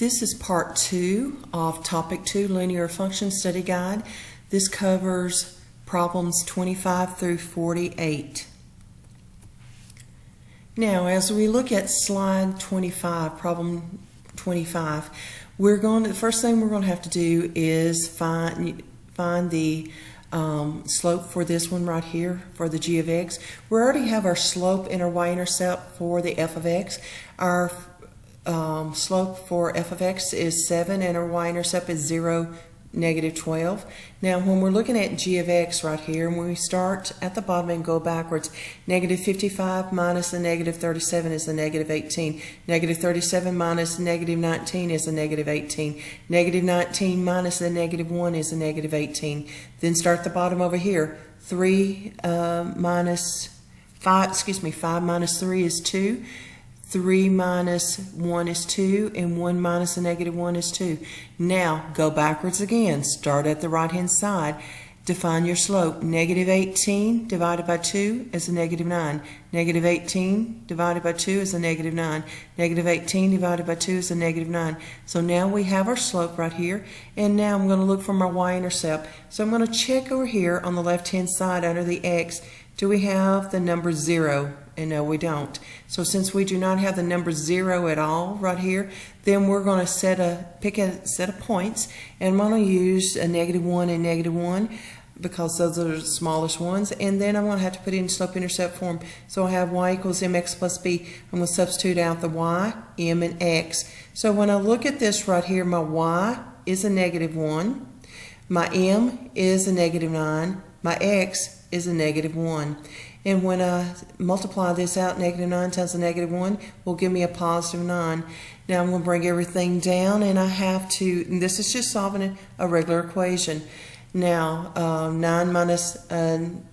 This is part 2 of Topic 2 Linear Function Study Guide. This covers problems 25 through 48. Now, as we look at slide 25, problem 25, the first thing we're going to have to do is find the slope for this one right here for the g of x. We already have our slope and our y-intercept for the f of x. Our slope for f of x is 7 and our y-intercept is 0, negative 12. Now when we're looking at g of x right here, when we start at the bottom and go backwards, negative 55 minus the negative 37 is the negative 18. Negative 37 minus negative 19 is the negative 18. Negative 19 minus the negative 1 is the negative 18. Then start at the bottom over here. 5 minus 3 is 2. 3 minus 1 is 2, and 1 minus the negative 1 is 2. Now, go backwards again. Start at the right-hand side. Define your slope. Negative 18 divided by 2 is a negative 9. Negative 18 divided by 2 is a negative 9. Negative 18 divided by 2 is a negative 9. So now we have our slope right here, and now I'm going to look for my y-intercept. So I'm going to check over here on the left-hand side under the x. Do we have the number 0? And no, we don't. So since we do not have the number 0 at all right here, then we're going to pick a set of points, and I'm going to use a negative 1 and negative 1 because those are the smallest ones, and then I'm going to have to put it in slope-intercept form. So I have y equals mx plus b. I'm going to substitute out the y, m, and x. So when I look at this right here, my y is a negative 1, my m is a negative 9, my x is a negative 1. And when I multiply this out, negative 9 times the negative 1 will give me a positive 9. Now I'm going to bring everything down, and I have to, and this is just solving a regular equation. Now 9 minus 9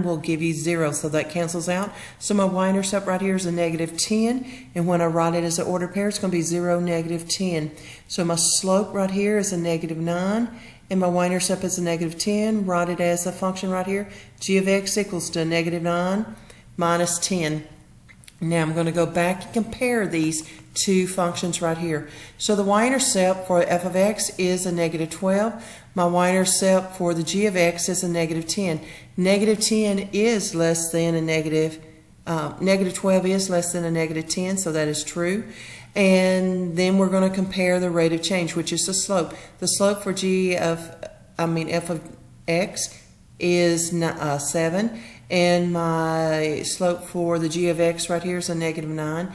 will give you 0, so that cancels out. So my y-intercept right here is a negative 10, and when I write it as an ordered pair, it's going to be 0, negative 10. So my slope right here is a negative 9, and my y-intercept is a negative 10. Write it as a function right here. G of x equals to negative 9 minus 10. Now I'm going to go back and compare these two functions right here. So the y-intercept for f of x is a negative 12. My y-intercept for the g of x is a negative 10. Negative 10 is less than a negative 12 is less than a negative 10, so that is true. And then we're going to compare the rate of change, which is the slope. The slope for f of x is 7, and my slope for the g of x right here is a negative 9.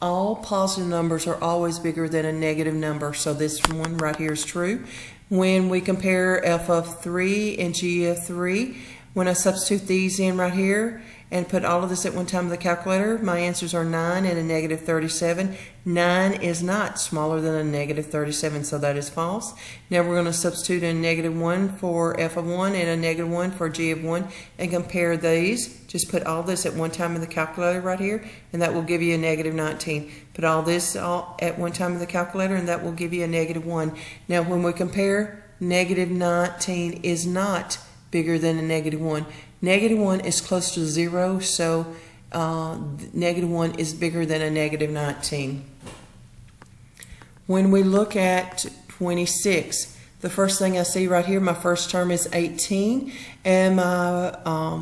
All positive numbers are always bigger than a negative number, so this one right here is true. When we compare f of 3 and g of 3, when I substitute these in right here and put all of this at one time in the calculator, my answers are 9 and a negative 37. 9 is not smaller than a negative 37, so that is false. Now we're going to substitute in a negative 1 for f of 1 and a negative 1 for g of 1 and compare these. Just put all this at one time in the calculator right here, and that will give you a negative 19. Put all this at one time in the calculator, and that will give you a negative 1. Now when we compare, negative 19 is not bigger than a negative 1. Negative 1 is close to 0, so negative 1 is bigger than a negative 19. When we look at 26, the first thing I see right here, my first term is 18, and my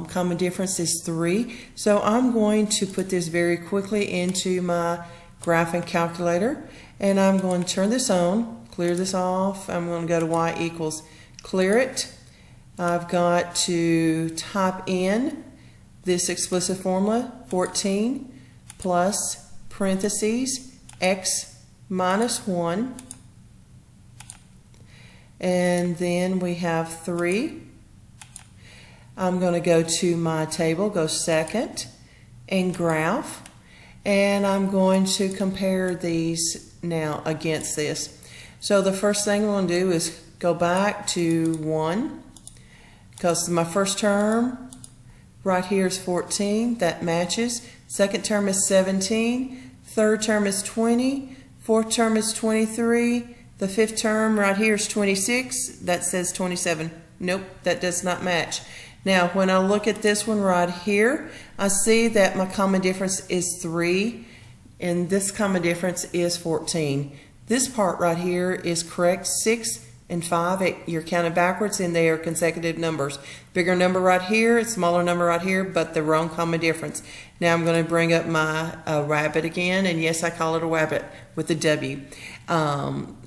common difference is 3. So I'm going to put this very quickly into my graphing calculator, and I'm going to turn this on, clear this off. I'm going to go to y equals, clear it. I've got to type in this explicit formula, 14 plus parentheses x minus 1, and then we have 3. I'm going to go to my table, go second, and graph, and I'm going to compare these now against this. So the first thing I'm going to do is go back to 1. Because my first term right here is 14, that matches. Second term is 17. Third term is 20. Fourth term is 23. The fifth term right here is 26. That says 27. Nope, that does not match. Now, when I look at this one right here, I see that my common difference is 3. and this common difference is 14. This part right here is correct. 6 and 5, you're counting backwards and they are consecutive numbers. Bigger number right here, smaller number right here, but the wrong common difference. Now I'm going to bring up my rabbit again, and yes, I call it a rabbit with a W.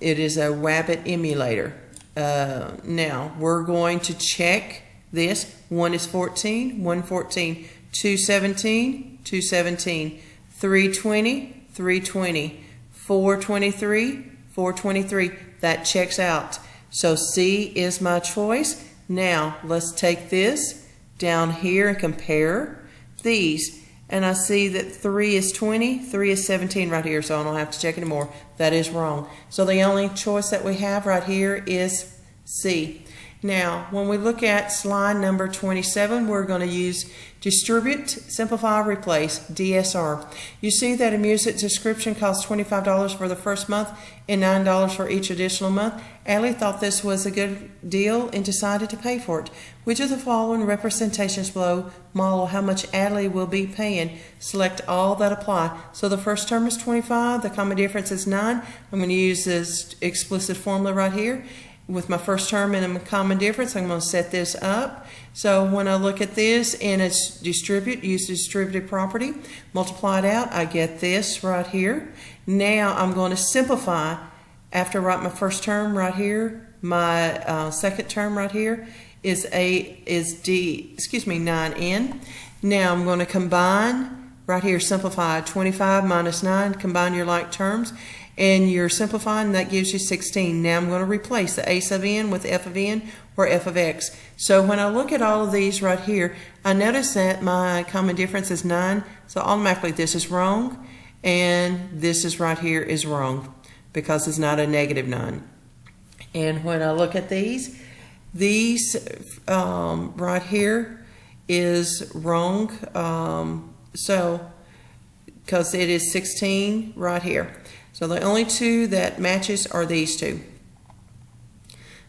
It is a rabbit emulator. Now we're going to check this. 1 is 14, 1 14, 2 17, 2 17, 3 20, 3 20, 4 23, 4 23. That checks out. So C is my choice. Now let's take this down here and compare these. And I see that 3 is 20, 3 is 17 right here, so I don't have to check anymore. That is wrong. So the only choice that we have right here is C. Now, when we look at slide number 27, we're going to use Distribute, Simplify, Replace, DSR. You see that a music description costs $25 for the first month and $9 for each additional month. Allie thought this was a good deal and decided to pay for it. Which of the following representations below model how much Allie will be paying? Select all that apply. So the first term is 25, the common difference is 9. I'm going to use this explicit formula right here. With my first term and a common difference, I'm going to set this up. So when I look at this and it's distribute, use the distributive property, multiply it out, I get this right here. Now I'm going to simplify. After I write my first term right here, my second term right here is 9n. Now I'm going to combine right here, simplify 25 minus 9, combine your like terms. And you're simplifying, that gives you 16. Now I'm going to replace the a sub n with f of n or f of x. So when I look at all of these right here, I notice that my common difference is 9. So automatically this is wrong, and this is right here is wrong because it's not a negative 9. And when I look at these right here is wrong. Because it is 16 right here. So the only two that matches are these two.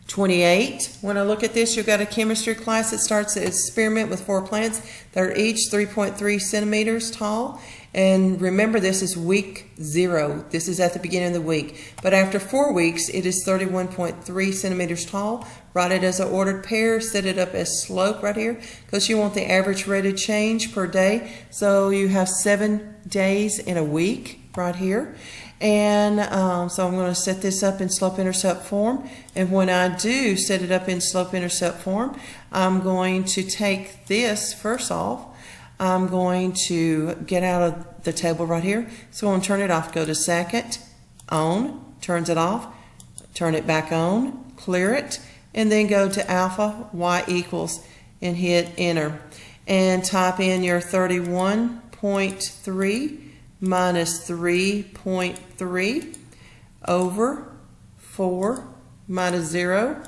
28. When I look at this, you've got a chemistry class that starts an experiment with 4 plants that are each 3.3 centimeters tall. And remember, this is week 0. This is at the beginning of the week. But after 4 weeks, it is 31.3 centimeters tall. Write it as an ordered pair. Set it up as slope right here because you want the average rate of change per day. So you have 7 days in a week right here. And so I'm going to set this up in slope-intercept form. And when I do set it up in slope-intercept form, I'm going to take this first off. I'm going to get out of the table right here. So I'm going to turn it off. Go to second, on, turns it off, turn it back on, clear it, and then go to alpha y equals and hit enter. And type in your 31.3 minus 3.3 over 4 minus 0.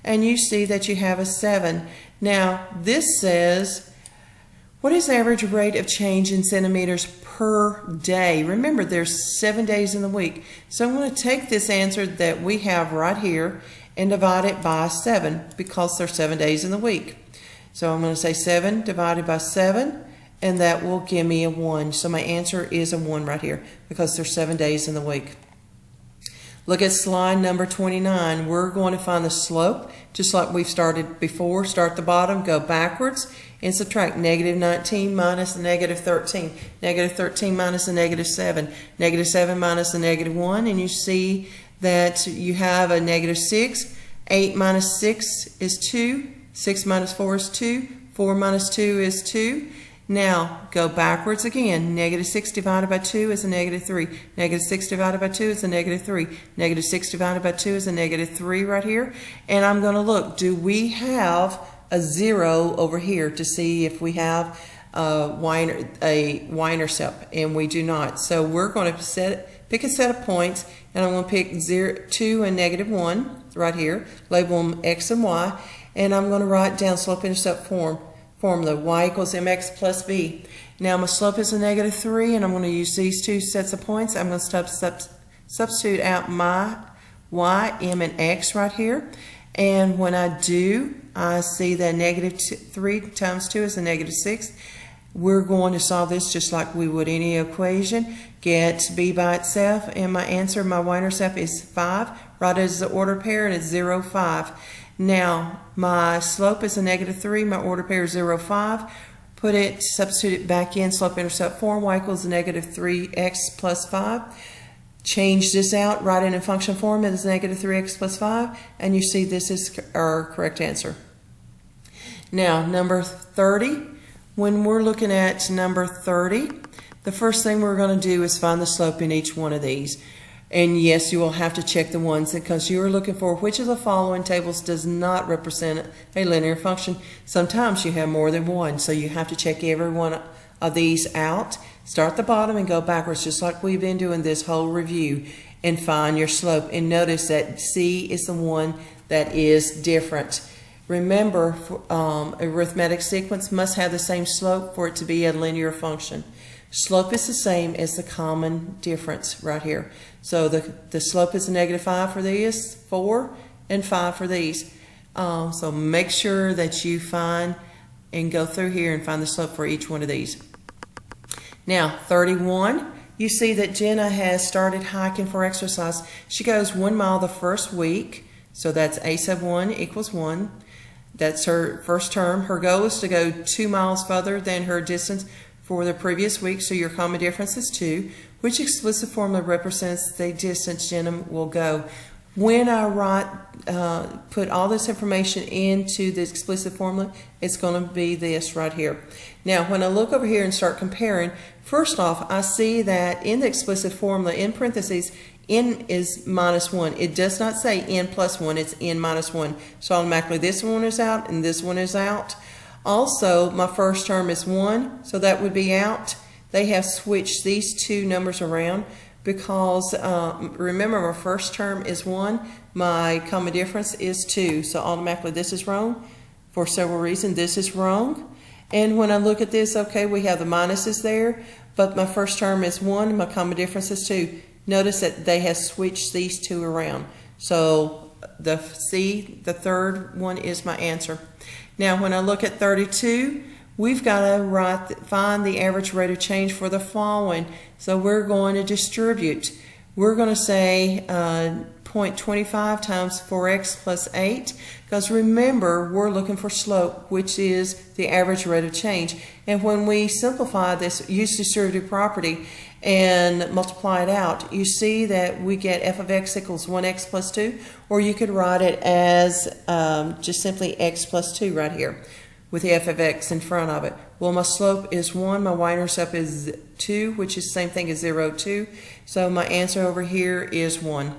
And you see that you have a 7. Now this says, what is the average rate of change in centimeters per day? Remember, there's 7 days in the week. So I'm going to take this answer that we have right here and divide it by 7 because there's 7 days in the week. So I'm going to say 7 divided by 7, and that will give me a 1. So my answer is a 1 right here because there's 7 days in the week. Look at slide number 29. We're going to find the slope just like we've started before. Start the bottom, go backwards, and subtract negative 19 minus a negative 13. Negative 13 minus a negative 7. Negative 7 minus a negative 1. And you see that you have a negative 6. 8 minus 6 is 2. 6 minus 4 is 2. 4 minus 2 is 2. Now, go backwards again. Negative 6 divided by 2 is a negative 3. Negative 6 divided by 2 is a negative 3. Negative 6 divided by 2 is a negative 3 right here. And I'm going to look, do we have a 0 over here to see if we have a Y-intercept? And we do not. So we're going to pick a set of points, and I'm going to pick 0, 2, and negative 1 right here. Label them X and Y. And I'm going to write down slope-intercept formula, y equals mx plus b. Now my slope is a negative 3, and I'm going to use these two sets of points. I'm going to substitute out my y, m, and x right here. And when I do, I see that negative 3 times 2 is a negative 6. we're going to solve this just like we would any equation. Get b by itself, and my answer, my y-intercept is 5. Write it as the order pair, and it's 0, 5. Now, my slope is a -3, my order pair is 0, 5. Put it, substitute it back in slope-intercept form, y equals -3x plus 5. Change this out, write it in function form as -3x plus 5, and you see this is our correct answer. Now, number 30. When we're looking at number 30, the first thing we're going to do is find the slope in each one of these. And yes, you will have to check the ones because you're looking for which of the following tables does not represent a linear function. Sometimes you have more than one, so you have to check every one of these out. Start at the bottom and go backwards, just like we've been doing this whole review, and find your slope. And notice that C is the one that is different. Remember, arithmetic sequence must have the same slope for it to be a linear function. Slope is the same as the common difference right here. So the slope is a -5 for these, 4, and 5 for these. So make sure that you find and go through here and find the slope for each one of these. Now, 31, you see that Jenna has started hiking for exercise. She goes 1 mile the first week, so that's a sub 1 equals 1. That's her first term. Her goal is to go 2 miles further than her distance for the previous week, so your common difference is 2. Which explicit formula represents the distance Jenna will go? When I put all this information into the explicit formula, it's going to be this right here. Now, when I look over here and start comparing, first off, I see that in the explicit formula, in parentheses, n is -1. It does not say n plus 1, it's n minus 1. So automatically this one is out and this one is out. Also, my first term is 1, so that would be out. They have switched these two numbers around because, remember, my first term is 1, my common difference is 2. So automatically this is wrong. For several reasons, this is wrong. And when I look at this, okay, we have the minuses there, but my first term is 1, my common difference is 2. Notice that they have switched these two around. So the C, the third one, is my answer. Now, when I look at 32, we've got to find the average rate of change for the following. So we're going to distribute. We're going to say 0.25 times 4x plus 8, because remember, we're looking for slope, which is the average rate of change. And when we simplify this, use distributive property, and multiply it out, you see that we get f of x equals 1x plus 2, or you could write it as just simply x plus 2 right here with the f of x in front of it. Well, my slope is 1, my y-intercept is 2, which is the same thing as 0, 2. So my answer over here is 1.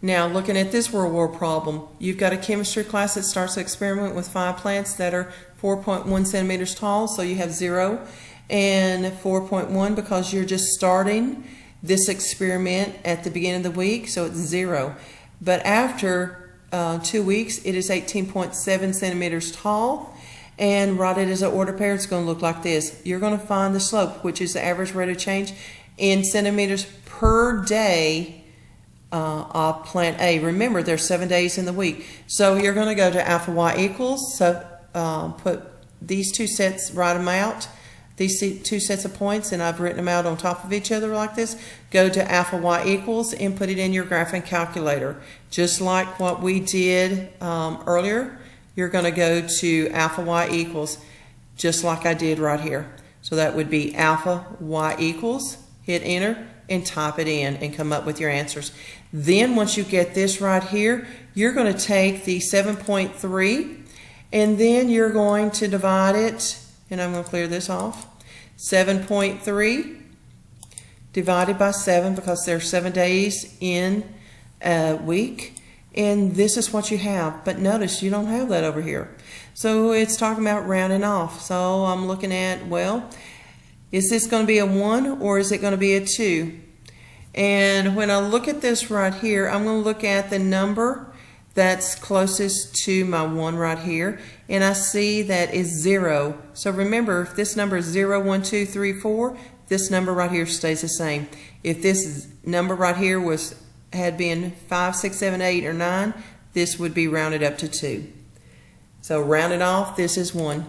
Now, looking at this World War problem, you've got a chemistry class that starts an experiment with 5 plants that are 4.1 centimeters tall, so you have 0. And 4.1 because you're just starting this experiment at the beginning of the week, so it's 0. But after 2 weeks, it is 18.7 centimeters tall, and write it as an order pair. It's going to look like this. You're going to find the slope, which is the average rate of change in centimeters per day of plant A. Remember, there's 7 days in the week, so you're going to go to alpha y equals. So put these two sets, write them out. These two sets of points, and I've written them out on top of each other like this. Go to alpha y equals and put it in your graphing calculator. Just like what we did earlier, you're going to go to alpha y equals, just like I did right here. So that would be alpha y equals, hit enter, and type it in and come up with your answers. Then once you get this right here, you're going to take the 7.3, and then you're going to divide it, and I'm going to clear this off. 7.3 divided by 7, because there are 7 days in a week, and this is what you have. But notice you don't have that over here. So it's talking about rounding off. So I'm looking at, well, is this going to be a 1 or is it going to be a 2? And when I look at this right here, I'm going to look at the number that's closest to my 1 right here, and I see that is 0. So remember, if this number is 0, 1, 2, 3, 4, this number right here stays the same. If this number right here had been 5, 6, 7, 8, or 9, this would be rounded up to 2. So rounded off, this is 1.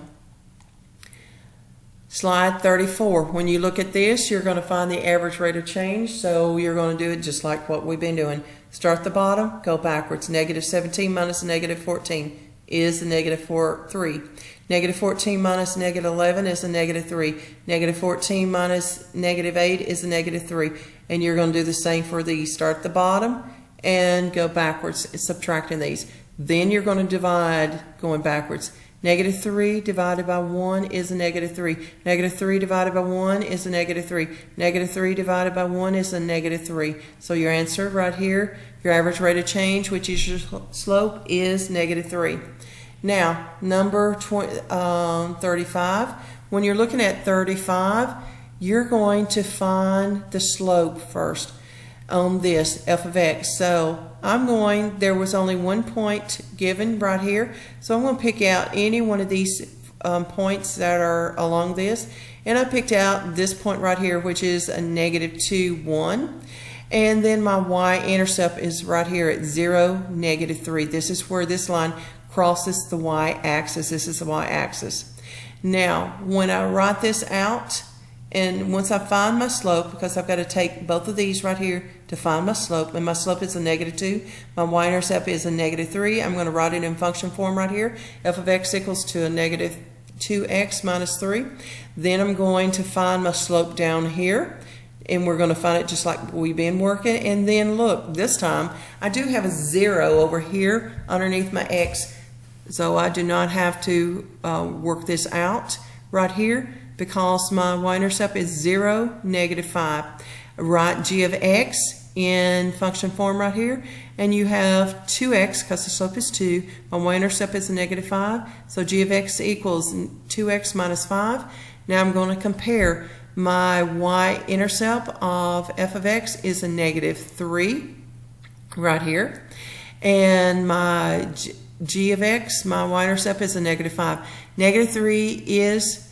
Slide 34. When you look at this, you're going to find the average rate of change. So you're going to do it just like what we've been doing. Start at the bottom, go backwards. Negative 17 minus negative 14 is a negative 3. Negative 14 minus negative 11 is a negative 3. Negative 14 minus negative 8 is a negative 3. And you're going to do the same for these. Start at the bottom and go backwards, subtracting these. Then you're going to divide going backwards. Negative 3 divided by 1 is a negative 3. Negative 3 divided by 1 is a negative 3. Negative 3 divided by 1 is a negative 3. So your answer right here, your average rate of change, which is your slope, is negative 3. Now, number 35. When you're looking at 35, you're going to find the slope first on this f of x. So there was only 1 point given right here, so I'm going to pick out any one of these points that are along this, and I picked out this point right here, which is a negative 2, 1, and then my y-intercept is right here at 0, negative 3. This is where this line crosses the y-axis. This is the y-axis. Now, when I write this out, and once I find my slope, because I've got to take both of these right here to find my slope, and my slope is a negative 2, my y-intercept is a negative 3, I'm going to write it in function form right here. F of x equals to a negative 2x minus 3. Then I'm going to find my slope down here, and we're going to find it just like we've been working. And then look, this time I do have a 0 over here underneath my x, so I do not have to work this out right here, because my y-intercept is 0, negative 5. Write g of x in function form right here, and you have 2x, because the slope is 2. My y-intercept is a negative 5, so g of x equals 2x minus 5. Now I'm going to compare. My y-intercept of f of x is a negative 3 right here, and my g of x, my y-intercept, is a negative 5. Negative 3 is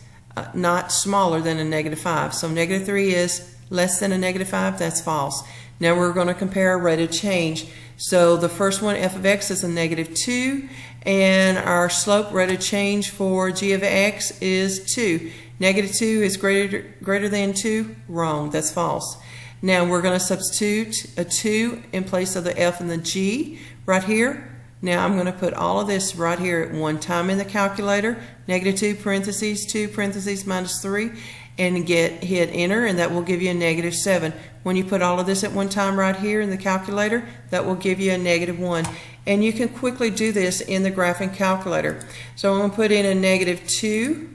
not smaller than a negative 5. So negative 3 is less than a negative 5. That's false. Now we're going to compare our rate of change. So the first one, f of x, is a negative 2, and our slope rate of change for g of x is 2. Negative 2 is greater than 2. Wrong. That's false. Now we're going to substitute a 2 in place of the f and the g right here. Now I'm going to put all of this right here at one time in the calculator. Negative 2 parentheses 2 parentheses minus 3, and hit enter, and that will give you a negative 7. When you put all of this at one time right here in the calculator, that will give you a negative 1. And you can quickly do this in the graphing calculator. So I'm going to put in a negative 2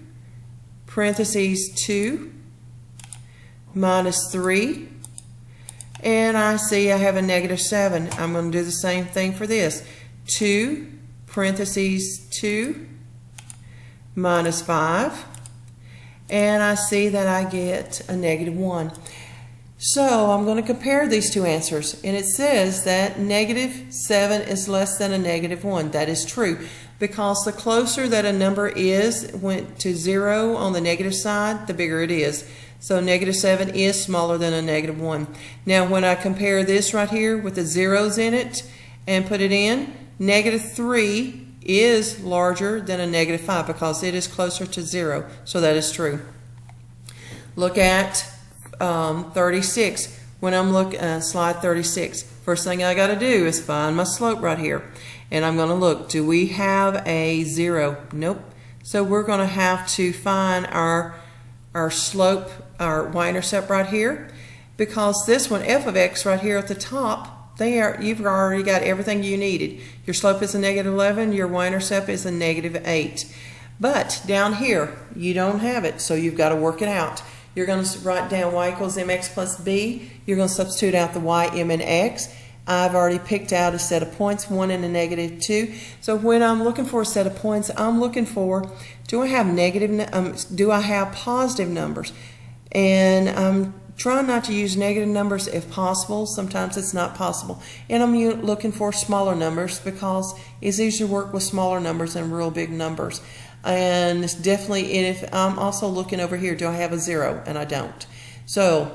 parentheses 2 minus 3, and I see I have a negative 7. I'm going to do the same thing for this. 2 parentheses 2 minus 5, and I see that I get a negative 1. So I'm going to compare these two answers, and it says that negative 7 is less than a negative 1. That is true, because the closer that a number is to 0 on the negative side, the bigger it is. So negative 7 is smaller than a negative 1. Now when I compare this right here with the zeros in it and put it in, negative 3 is larger than a negative 5 because it is closer to 0. So that is true. Look at 36. When I'm looking at slide 36, first thing I got to do is find my slope right here. And I'm going to look, do we have a 0? Nope. So we're going to have to find our slope, our y-intercept right here, because this one, f of x right here at the top, you've already got everything you needed. Your slope is a negative 11, your y-intercept is a negative 8. But down here, you don't have it, so you've got to work it out. You're going to write down y equals mx plus b. You're going to substitute out the y, m, and x. I've already picked out a set of points, 1 and a negative 2. So when I'm looking for a set of points, I'm looking for, do I have positive numbers? And I'm trying not to use negative numbers if possible. Sometimes it's not possible. And I'm looking for smaller numbers because it's easier to work with smaller numbers than real big numbers. And it's definitely, if I'm also looking over here, do I have a 0? And I don't. So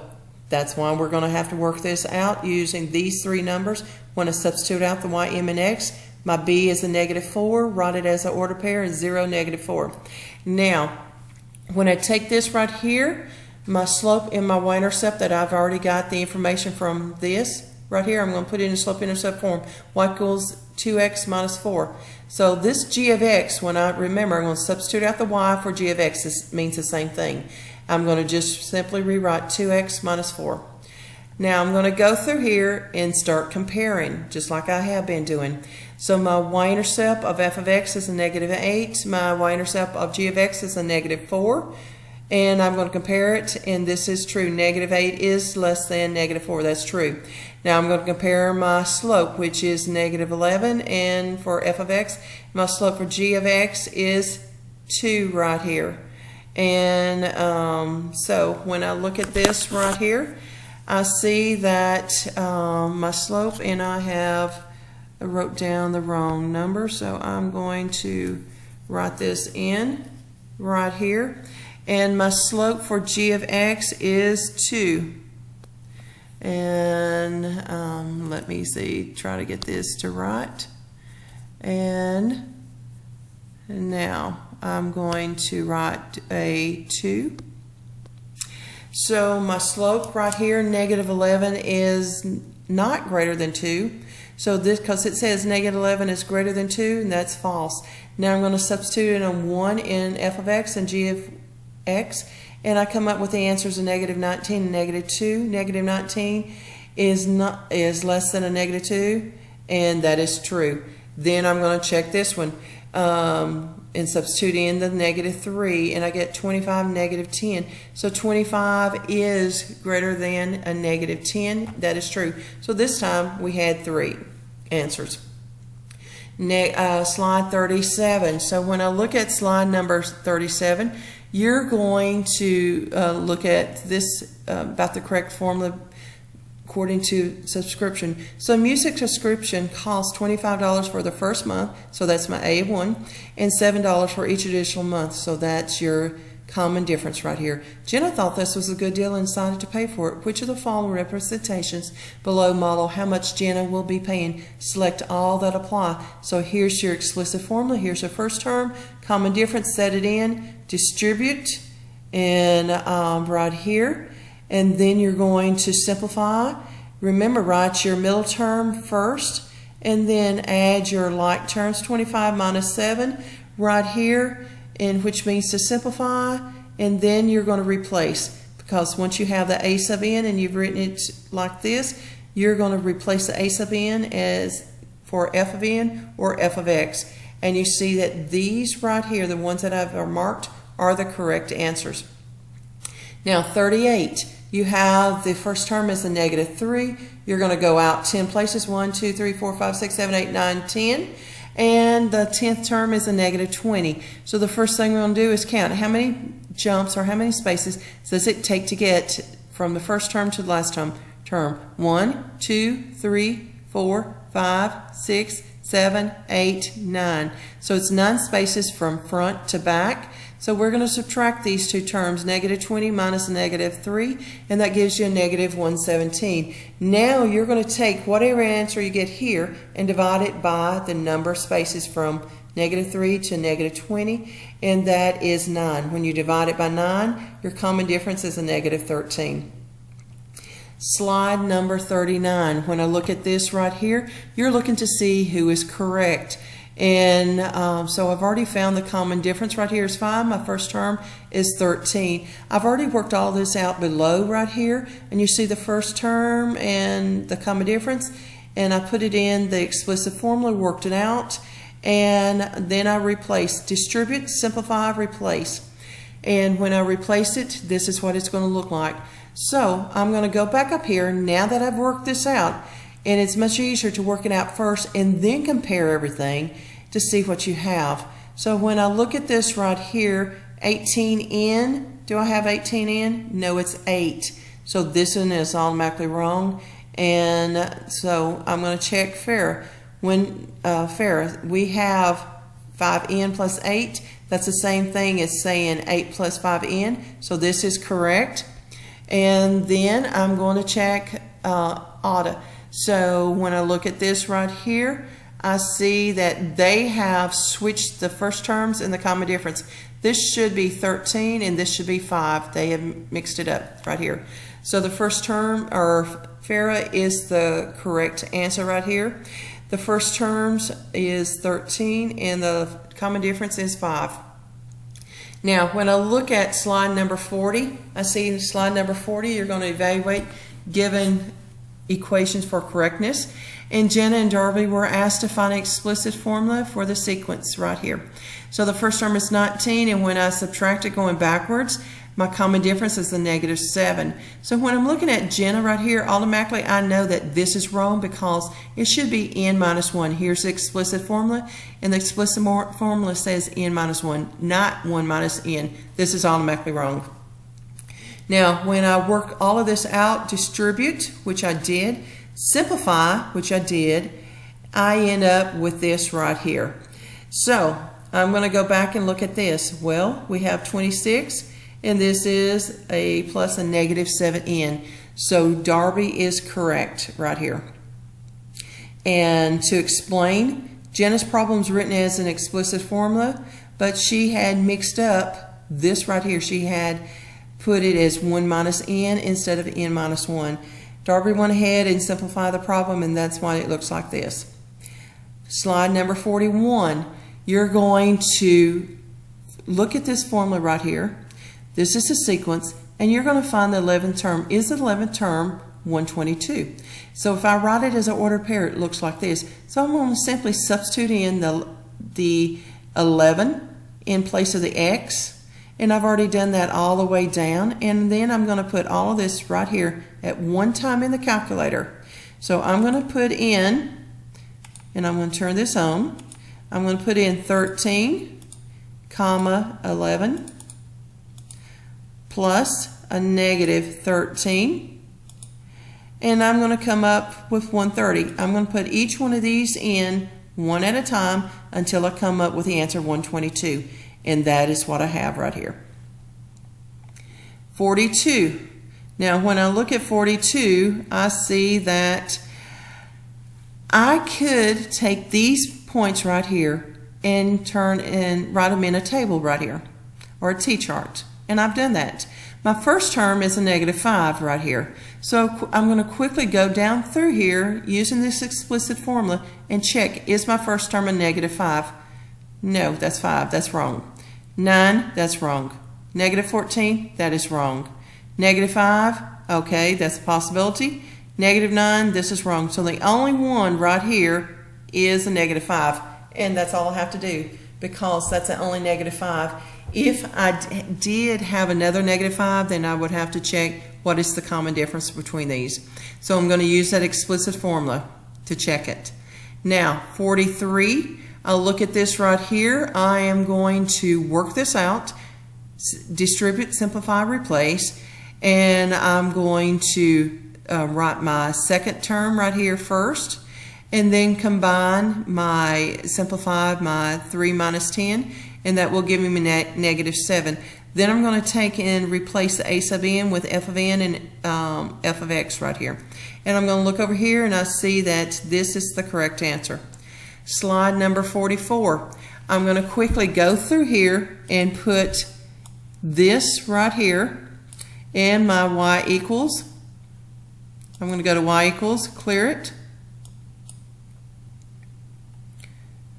that's why we're going to have to work this out using these three numbers. When I substitute out the y, m, and x, my b is a negative 4. Write it as an order pair, is 0, negative 4. Now, when I take this right here, my slope and my y-intercept that I've already got the information from this right here, I'm going to put it in slope-intercept form. Y equals 2x minus 4. So this g of x, when I remember, I'm going to substitute out the y for g of x. This means the same thing. I'm going to just simply rewrite 2x minus 4. Now I'm going to go through here and start comparing, just like I have been doing. So my y-intercept of f of x is a negative 8. My y-intercept of g of x is a negative 4. And I'm going to compare it, and this is true. Negative 8 is less than negative 4. That's true. Now I'm going to compare my slope, which is negative 11, and for f of x, my slope for g of x is 2 right here. And so when I look at this right here, I see that my slope, and I wrote down the wrong number, so I'm going to write this in right here. And my slope for g of x is 2. And let me see, try to get this to right. And now I'm going to write a 2. So my slope right here, negative 11, is not greater than 2. So this, because it says negative 11 is greater than 2, and that's false. Now I'm going to substitute in a 1 in f of x and g of x, and I come up with the answers of negative 19 and negative 2. Negative 19 is less than a negative 2, and that is true. Then I'm going to check this one and substitute in the negative 3, and I get 25, negative 10. So 25 is greater than a negative 10. That is true. So this time we had 3 answers. Slide 37. So when I look at slide number 37, you're going to look at this about the correct formula according to subscription. So music subscription costs $25 for the first month, so that's my A1, and $7 for each additional month, so that's your common difference right here. Jenna thought this was a good deal and decided to pay for it. Which of the following representations below model how much Jenna will be paying? Select all that apply. So here's your explicit formula. Here's your first term, common difference, set it in, distribute, and right here. And then you're going to simplify. Remember, write your middle term first, and then add your like terms, 25 minus 7, right here, and which means to simplify, and then you're going to replace, because once you have the a sub n and you've written it like this, you're going to replace the a sub n as for f of n or f of x. And you see that these right here, the ones that I've marked, are the correct answers. Now 38, you have the first term is a negative 3. You're going to go out 10 places, 1, 2, 3, 4, 5, 6, 7, 8, 9, 10. And the 10th term is a negative 20. So the first thing we're going to do is count how many jumps or how many spaces does it take to get from the first term to the last term. 1, 2, 3, 4, 5, 6, 7, 8, 9. So it's 9 spaces from front to back. So we're going to subtract these two terms, negative 20 minus a negative 3, and that gives you a negative 117. Now you're going to take whatever answer you get here and divide it by the number of spaces from negative 3 to negative 20, and that is 9. When you divide it by 9, your common difference is a negative 13. Slide number 39. When I look at this right here, you're looking to see who is correct. And so I've already found the common difference right here is 5. My first term is 13. I've already worked all this out below right here, and you see the first term and the common difference, and I put it in the explicit formula, worked it out, and then I replace, distribute, simplify, replace. And when I replace it, this is what it's going to look like. So I'm going to go back up here now that I've worked this out. And it's much easier to work it out first and then compare everything to see what you have. So when I look at this right here, 18n, do I have 18n? No, it's 8. So this one is automatically wrong. And so I'm going to check fair. When fair, we have 5n plus 8. That's the same thing as saying 8 plus 5n. So this is correct. And then I'm going to check auto. So when I look at this right here, I see that they have switched the first terms and the common difference. This should be 13 and this should be 5. They have mixed it up right here. So the first term, or Farah, is the correct answer right here. The first terms is 13 and the common difference is 5. Now, when I look at slide number 40, I see in slide number 40, you're going to evaluate given equations for correctness. And Jenna and Darby were asked to find an explicit formula for the sequence right here. So the first term is 19, and when I subtract it going backwards, my common difference is the -7. So when I'm looking at Jenna right here, automatically I know that this is wrong because it should be n minus 1. Here's the explicit formula, and the explicit formula says n minus 1, not 1 minus n. This is automatically wrong. Now, when I work all of this out, distribute, which I did, simplify, which I did, I end up with this right here. So I'm going to go back and look at this. Well, we have 26, and this is a plus a -7n. So Darby is correct right here. And to explain, Jenna's problem is written as an explicit formula, but she had mixed up this right here. She had put it as 1 minus n instead of n minus 1. Darby went ahead and simplified the problem, and that's why it looks like this. Slide number 41, you're going to look at this formula right here. This is the sequence, and you're going to find the 11th term. Is the 11th term 122? So if I write it as an ordered pair, it looks like this. So I'm going to simply substitute in the 11 in place of the x. And I've already done that all the way down. And then I'm going to put all of this right here at one time in the calculator. So I'm going to put in, and I'm going to turn this on, I'm going to put in 13, comma 11, plus a -13. And I'm going to come up with 130. I'm going to put each one of these in one at a time until I come up with the answer 122. And that is what I have right here. 42. Now when I look at 42, I see that I could take these points right here and turn and write them in a table right here, or a T-chart. And I've done that. My first term is a -5 right here. So I'm going to quickly go down through here using this explicit formula and check, is my first term a -5? No, that's 5. That's wrong. 9, that's wrong. -14, that is wrong. -5, okay, that's a possibility. -9, this is wrong. So the only one right here is a -5, and that's all I have to do because that's the only -5. If I did have another -5, then I would have to check what is the common difference between these. So I'm going to use that explicit formula to check it. Now, 43. I'll look at this right here. I am going to work this out, distribute, simplify, replace, and I'm going to write my second term right here first, and then combine simplify my 3 minus 10, and that will give me -7. Then I'm going to take and replace the a sub n with f of n and f of x right here. And I'm going to look over here, and I see that this is the correct answer. Slide number 44. I'm going to quickly go through here and put this right here and my y equals. I'm going to go to y equals, clear it.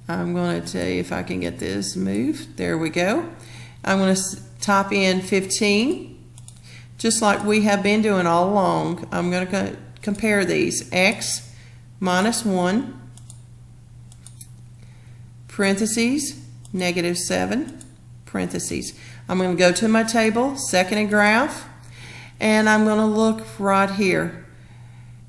I'm going to tell you if I can get this moved. There we go. I'm going to type in 15, just like we have been doing all along. I'm going to compare these. X minus 1, parentheses, -7, parentheses. I'm going to go to my table, second graph, and I'm going to look right here.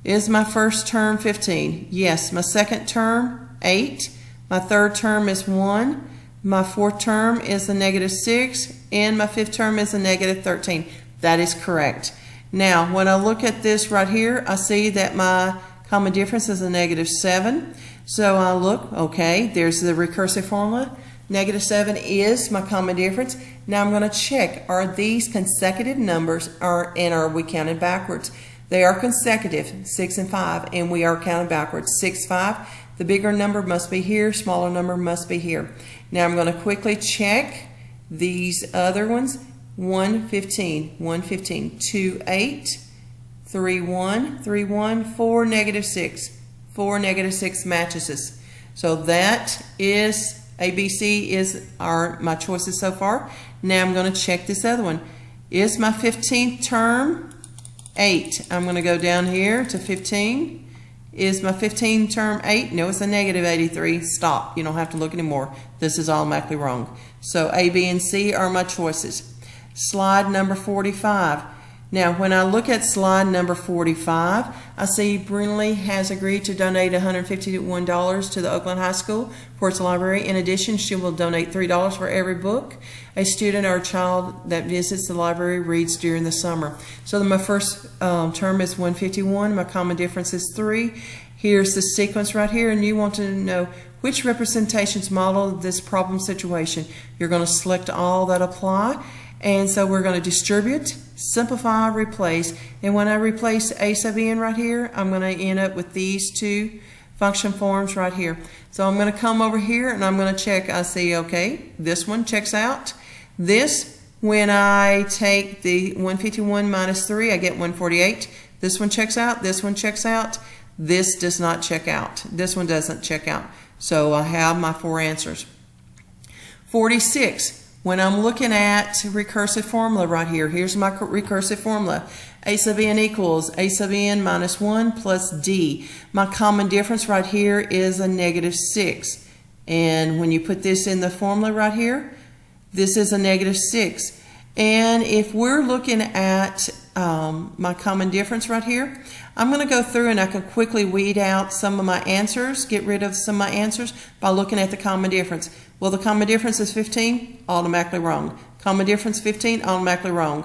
Is my first term 15? Yes. My second term, 8. My third term is 1. My fourth term is a -6. And my fifth term is a -13. That is correct. Now, when I look at this right here, I see that my common difference is a -7. So I look, okay, there's the recursive formula. -7 is my common difference. Now I'm going to check, are these consecutive numbers, and are we counting backwards? They are consecutive, 6 and 5, and we are counting backwards. 6, 5, The bigger number must be here, smaller number must be here. Now I'm going to quickly check these other ones. 115, 115, 2, 8, 3, 1, 3, 1, 4, negative 6. 4, negative 6 matches us. So that is ABC is my choices so far. Now I'm going to check this other one. Is my 15th term 8? I'm going to go down here to 15. Is my 15th term 8? No, it's a negative 83. Stop. You don't have to look anymore. This is automatically wrong. So A, B, and C are my choices. Slide number 45. Now, when I look at slide number 45, I see Brinley has agreed to donate $151 to the Oakland High School for its library. In addition, she will donate $3 for every book a student or child that visits the library reads during the summer. So my first term is 151. My common difference is 3. Here's the sequence right here, and you want to know which representations model this problem situation. You're going to select all that apply. And so we're going to distribute, simplify, replace. And when I replace a sub n right here, I'm going to end up with these two function forms right here. So I'm going to come over here and I'm going to check. I see, okay, this one checks out. This, when I take the 151 minus 3, I get 148. This one checks out. This one checks out. This does not check out. This one doesn't check out. So I have my 4 answers. 46. When I'm looking at recursive formula right here, here's my recursive formula. A sub n equals a sub n minus 1 plus d. My common difference right here is a negative 6. And when you put this in the formula right here, this is a negative 6. And if we're looking at my common difference right here, I'm going to go through and I can quickly weed out some of my answers, get rid of some of my answers by looking at the common difference. Well, the common difference is 15, automatically wrong. Common difference 15, automatically wrong.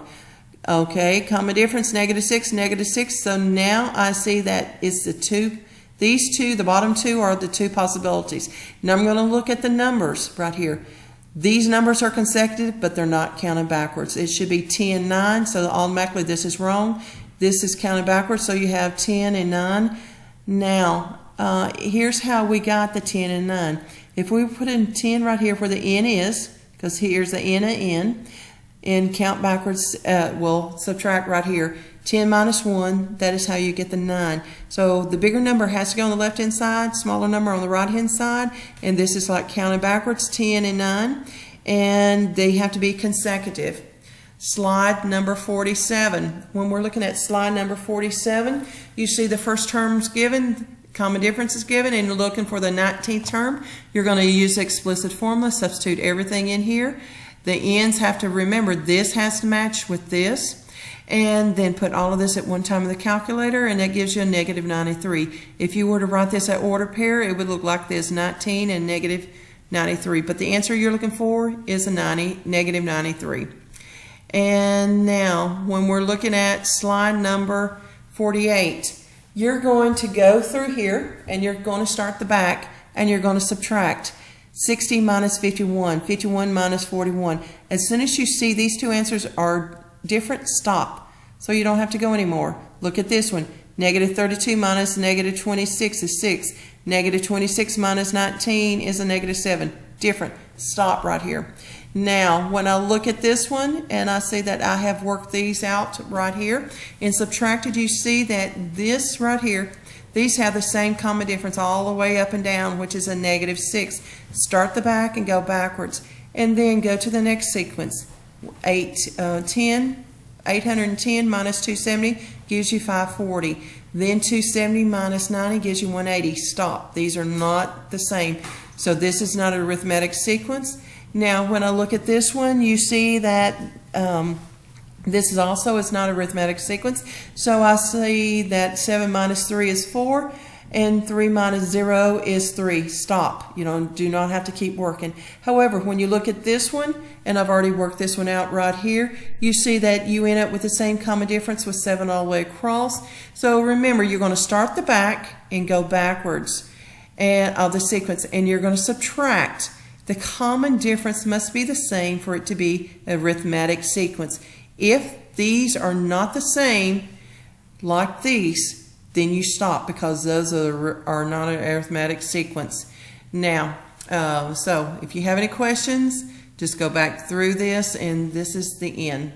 Okay, common difference negative 6, negative 6. So now I see that it's the two. These two, the bottom two, are the two possibilities. Now I'm going to look at the numbers right here. These numbers are consecutive, but they're not counted backwards. It should be 10, 9, so automatically this is wrong. This is counted backwards, so you have 10 and 9. Now, here's how we got the 10 and 9. If we put in 10 right here where the n is, because here's the n of n, and count backwards, we'll subtract right here. 10 minus 1, that is how you get the 9. So the bigger number has to go on the left-hand side, smaller number on the right-hand side, and this is like counted backwards, 10 and 9, and they have to be consecutive. Slide number 47. When we're looking at slide number 47, you see the first term's given, common difference is given, and you're looking for the 19th term. You're going to use explicit formula, substitute everything in here. The ends have to remember this has to match with this. And then put all of this at one time in the calculator, and that gives you a negative 93. If you were to write this at ordered pair, it would look like this, 19 and negative 93. But the answer you're looking for is a negative 93. And now, when we're looking at slide number 48, you're going to go through here, and you're going to start the back, and you're going to subtract 60 minus 51, 51 minus 41. As soon as you see these two answers are different, stop. So you don't have to go anymore. Look at this one. Negative 32 minus negative 26 is 6. Negative 26 minus 19 is a negative 7. Different. Stop right here. Now, when I look at this one and I see that I have worked these out right here and subtracted, you see that this right here, these have the same common difference all the way up and down, which is a negative 6. Start the back and go backwards. And then go to the next sequence. 810 minus 270 gives you 540. Then 270 minus 90 gives you 180. Stop. These are not the same. So this is not an arithmetic sequence. Now when I look at this one, you see that this is also not an arithmetic sequence. So I see that 7 minus 3 is 4. And 3 minus 0 is 3. Stop. You do not have to keep working. However, when you look at this one, and I've already worked this one out right here, you see that you end up with the same common difference with 7 all the way across. So remember, you're going to start the back and go backwards of the sequence, and you're going to subtract. The common difference must be the same for it to be an arithmetic sequence. If these are not the same, like these, then you stop, because those are not an arithmetic sequence. Now, so if you have any questions, just go back through this, and this is the end.